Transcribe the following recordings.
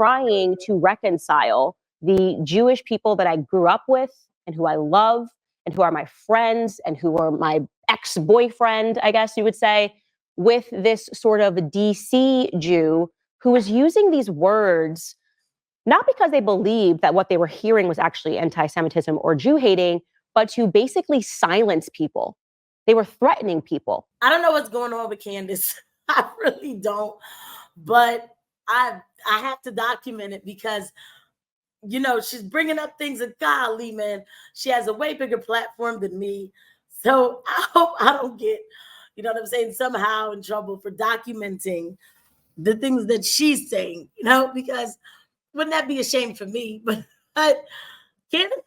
trying to reconcile the Jewish people that I grew up with and who I love and who are my friends and who are my ex-boyfriend, I guess you would say, with this sort of DC Jew who is using these words not because they believed that what they were hearing was actually anti-Semitism or Jew hating, but to basically silence people. They were threatening people. I don't know what's going on with Candace. I really don't. But I have to document it because, you know, she's bringing up things that, golly, man, she has a way bigger platform than me. So I hope I don't get, you know what I'm saying, somehow in trouble for documenting the things that she's saying, you know, because wouldn't that be a shame for me? But Candace,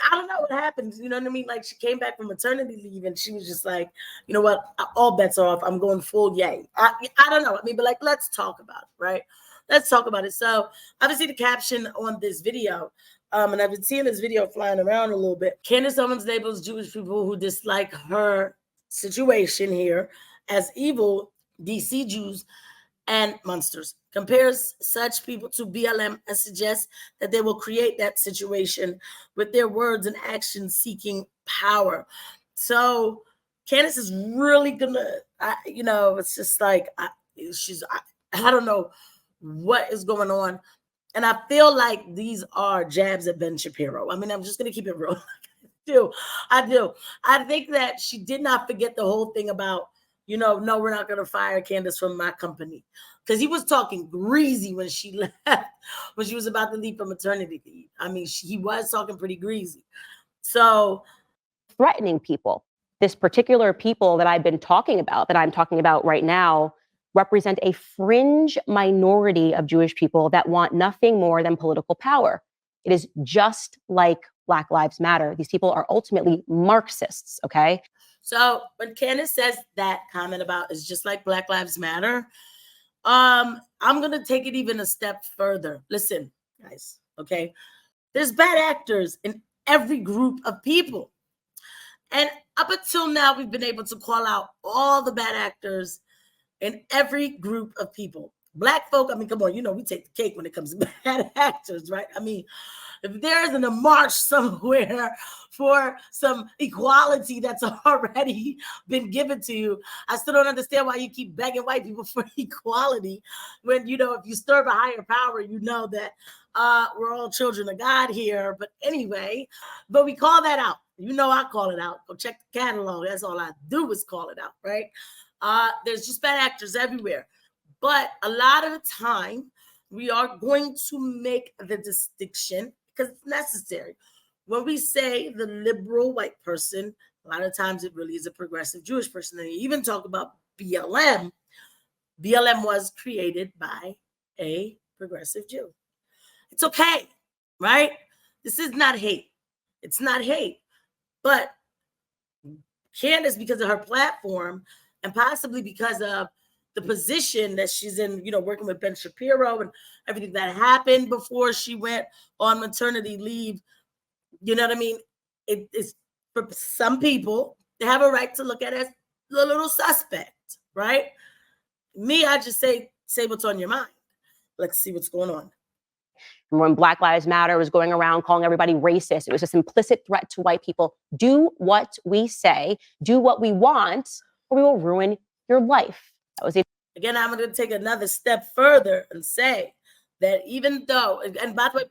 I don't know what happened. You know what I mean? Like, she came back from maternity leave and she was just like, you know what? All bets are off. I'm going full yay. I don't know. I mean, but like, let's talk about it, right? Let's talk about it. So obviously the caption on this video, and I've been seeing this video flying around a little bit. Candace Owens labels Jewish people who dislike her situation here as evil DC Jews and monsters, compares such people to BLM and suggests that they will create that situation with their words and actions seeking power. So Candace is really gonna, you know, it's just like, I don't know what is going on. And I feel like these are jabs at Ben Shapiro. I mean, I'm just gonna keep it real. I do. I think that she did not forget the whole thing about, you know, no, we're not going to fire Candace from my company. Because he was talking greasy when she left, when she was about to leave for maternity leave. I mean, he was talking pretty greasy. So threatening people. This particular people that I've been talking about, that I'm talking about right now, represent a fringe minority of Jewish people that want nothing more than political power. It is just like Black Lives Matter. These people are ultimately Marxists, okay? So when Candace says that comment about it's just like Black Lives Matter, I'm going to take it even a step further. Listen, guys, okay? There's bad actors in every group of people. And up until now, we've been able to call out all the bad actors in every group of people. Black folk, I mean, come on, you know, we take the cake when it comes to bad actors, right? I mean, if there isn't a march somewhere for some equality that's already been given to you, I still don't understand why you keep begging white people for equality when, you know, if you serve a higher power, you know that we're all children of God here. But anyway, but we call that out. You know, I call it out. Go check the catalog. That's all I do is call it out, right? There's just bad actors everywhere. But a lot of the time, we are going to make the distinction because it's necessary. When we say the liberal white person, a lot of times it really is a progressive Jewish person. And you even talk about BLM. BLM was created by a progressive Jew. It's okay, right? This is not hate. It's not hate. But Candace, because of her platform and possibly because of the position that she's in, you know, working with Ben Shapiro and everything that happened before she went on maternity leave, you know what I mean? It's for some people, they have a right to look at it as a little suspect, right? Me, I just say what's on your mind. Let's see what's going on. When Black Lives Matter was going around calling everybody racist, it was this implicit threat to white people. Do what we say, do what we want, or we will ruin your life. That was it. Again, I'm going to take another step further and say that even though, and by the way,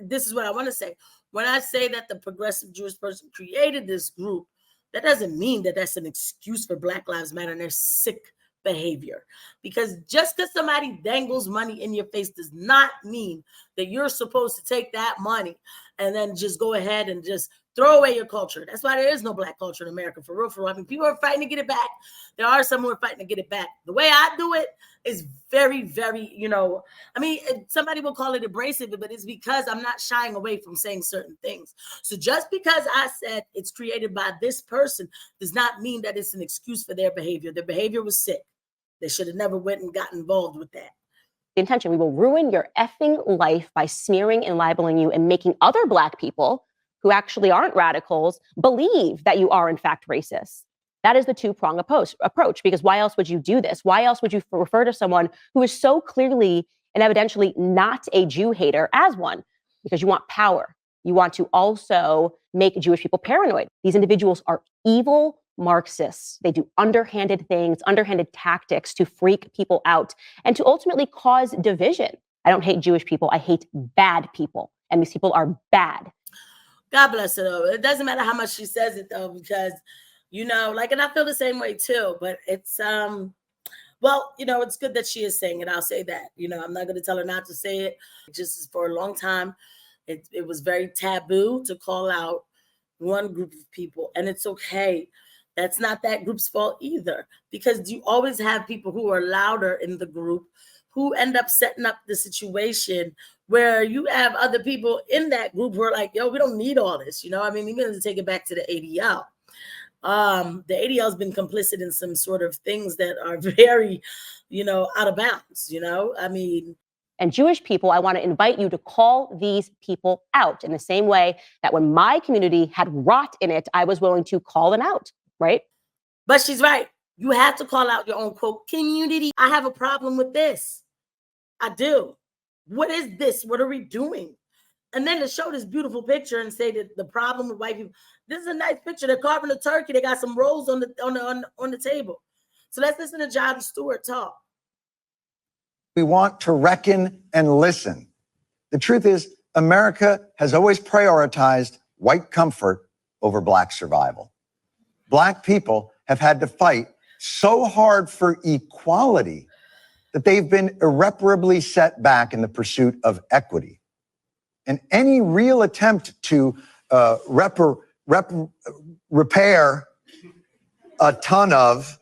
this is what I want to say. When I say that the progressive Jewish person created this group, that doesn't mean that that's an excuse for Black Lives Matter and their sick behavior. Because just because somebody dangles money in your face does not mean that you're supposed to take that money and then just go ahead and just throw away your culture. That's why there is no Black culture in America, for real, for real. I mean, people are fighting to get it back. There are some who are fighting to get it back. The way I do it is very, very, you know, I mean, somebody will call it abrasive, but it's because I'm not shying away from saying certain things. So just because I said it's created by this person does not mean that it's an excuse for their behavior. Their behavior was sick. They should have never went and got involved with that. The intention, we will ruin your effing life by smearing and libeling you and making other Black people who actually aren't radicals believe that you are in fact racist. That is the two-pronged approach, because why else would you do this? Why else would you refer to someone who is so clearly and evidently not a Jew hater as one, because you want power. You want to also make Jewish people paranoid. These individuals are evil Marxists. They do underhanded things, underhanded tactics to freak people out and to ultimately cause division. I don't hate Jewish people. I hate bad people. And these people are bad. God bless her, though. It doesn't matter how much she says it, though, because, you know, like, and I feel the same way, too. But it's, well, you know, it's good that she is saying it. I'll say that. You know, I'm not going to tell her not to say it. Just for a long time, it was very taboo to call out one group of people. And it's okay. That's not that group's fault either, because you always have people who are louder in the group who end up setting up the situation where you have other people in that group who are like, yo, we don't need all this. You know, I mean, even to take it back to the ADL. The ADL has been complicit in some sort of things that are very, you know, out of bounds, you know, I mean. And Jewish people, I want to invite you to call these people out in the same way that when my community had rot in it, I was willing to call them out, right? But she's right. You have to call out your own, quote, community. I have a problem with this. I do. What is this? What are we doing? And then to show this beautiful picture and say that the problem with white people, this is a nice picture. They're carving a turkey. They got some rolls on the table. So let's listen to Jon Stewart talk. We want to reckon and listen. The truth is, America has always prioritized white comfort over Black survival. Black people have had to fight so hard for equality that they've been irreparably set back in the pursuit of equity. And any real attempt to repair a ton of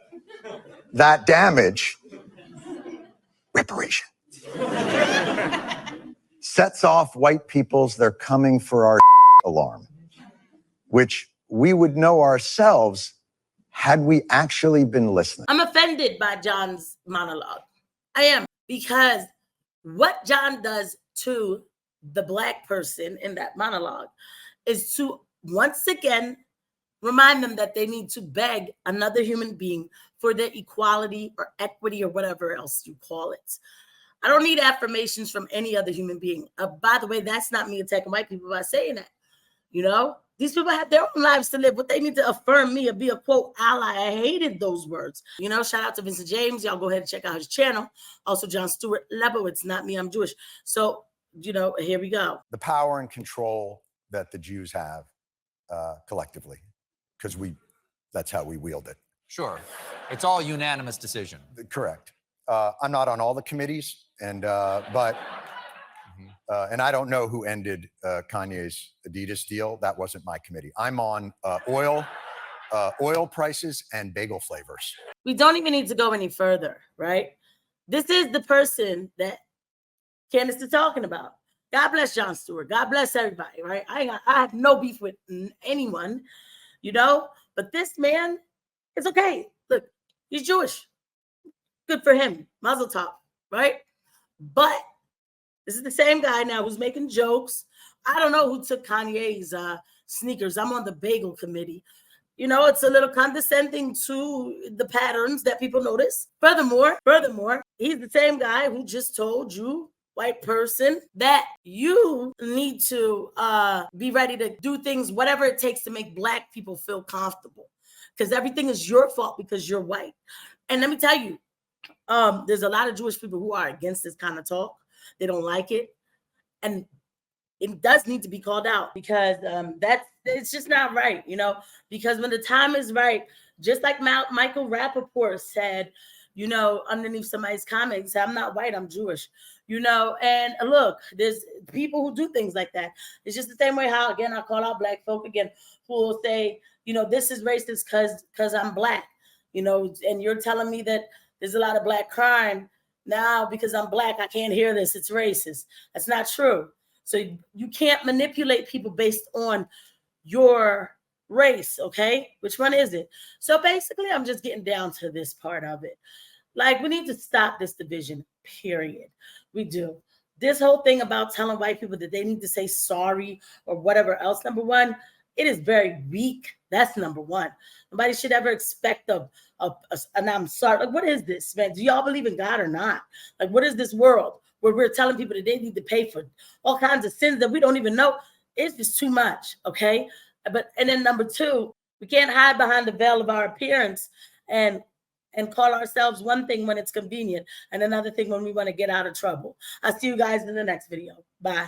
that damage, reparation, sets off white people's "they're coming for our" alarm, which we would know ourselves had we actually been listening. I'm offended by Jon's monologue. I am, because what Jon does to the Black person in that monologue is to once again remind them that they need to beg another human being for their equality or equity or whatever else you call it. I don't need affirmations from any other human being. By the way, that's not me attacking white people by saying that. You know, these people have their own lives to live. What they need to affirm me or be a, quote, ally. I hated those words. You know, shout out to Vincent James. Y'all go ahead and check out his channel. Also, Jon Stewart, Lebowitz, not me, I'm Jewish. So, you know, here we go. The power and control that the Jews have collectively, because that's how we wield it. Sure. It's all unanimous decision. Correct. I'm not on all the committees, and but I don't know who ended Kanye's Adidas deal. That wasn't my committee. I'm on oil prices and bagel flavors. We don't even need to go any further, right? This is the person that Candace is talking about. God bless Jon Stewart. God bless everybody, right? I have no beef with anyone, you know, but this man, it's okay. Look, he's Jewish. Good for him. Mazel tov, right? But this is the same guy now who's making jokes. I don't know who took Kanye's sneakers. I'm on the bagel committee. You know, it's a little condescending to the patterns that people notice. Furthermore, he's the same guy who just told you, white person, that you need to be ready to do things, whatever it takes to make Black people feel comfortable, because everything is your fault because you're white. And let me tell you, there's a lot of Jewish people who are against this kind of talk. They don't like it. And it does need to be called out, because it's just not right, you know, because when the time is right, just like Michael Rappaport said, you know, underneath somebody's comments, I'm not white, I'm Jewish, you know, and look, there's people who do things like that. It's just the same way how, again, I call out Black folk again, who will say, you know, this is racist because I'm Black, you know, and you're telling me that there's a lot of Black crime now because I'm Black, I can't hear this, it's racist. That's not true. So you can't manipulate people based on your race, okay? Which one is it? So basically, I'm just getting down to this part of it. Like, we need to stop this division, period. We do. This whole thing about telling white people that they need to say sorry or whatever else, number one, it is very weak. That's number one. Nobody should ever expect an I'm sorry. Like, what is this, man? Do y'all believe in God or not? Like, what is this world? where we're telling people that they need to pay for all kinds of sins that we don't even know. It's just too much, okay? And then number two, we can't hide behind the veil of our appearance and call ourselves one thing when it's convenient and another thing when we want to get out of trouble. I'll see you guys in the next video. Bye.